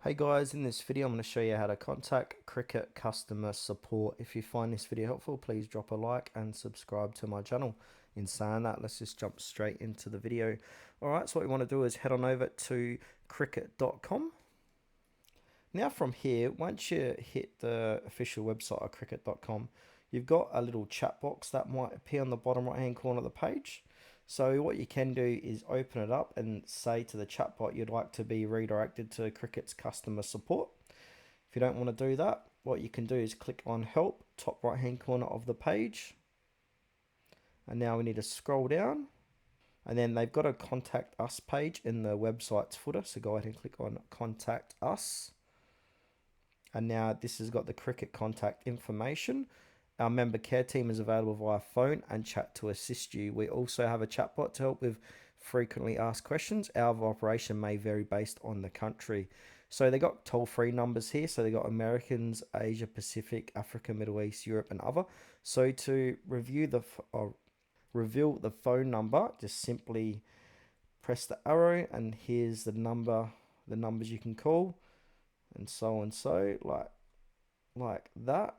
Hey guys, in this video I'm going to show you how to contact Cricut Customer Support. If you find this video helpful, please drop a like and subscribe to my channel. In saying that, let's just jump straight into the video. Alright, so what we want to do is head on over to Cricut.com. Now from here, once you hit the official website of Cricut.com, you've got a little chat box that might appear on the bottom right hand corner of the page. So what you can do is open it up and say to the chatbot you'd like to be redirected to Cricut's customer support. If you don't want to do that, what you can do is click on help, top right hand corner of the page. And now we need to scroll down. And then they've got a contact us page in the website's footer. So go ahead and click on contact us. And now this has got the Cricut contact information. Our member care team is available via phone and chat to assist you. We also have a chatbot to help with frequently asked questions. Hour of operation may vary based on the country. So they got toll-free numbers here. So they got Americans, Asia Pacific, Africa, Middle East, Europe, and other. So to reveal the phone number, just simply press the arrow, and here's the numbers you can call, and so like that.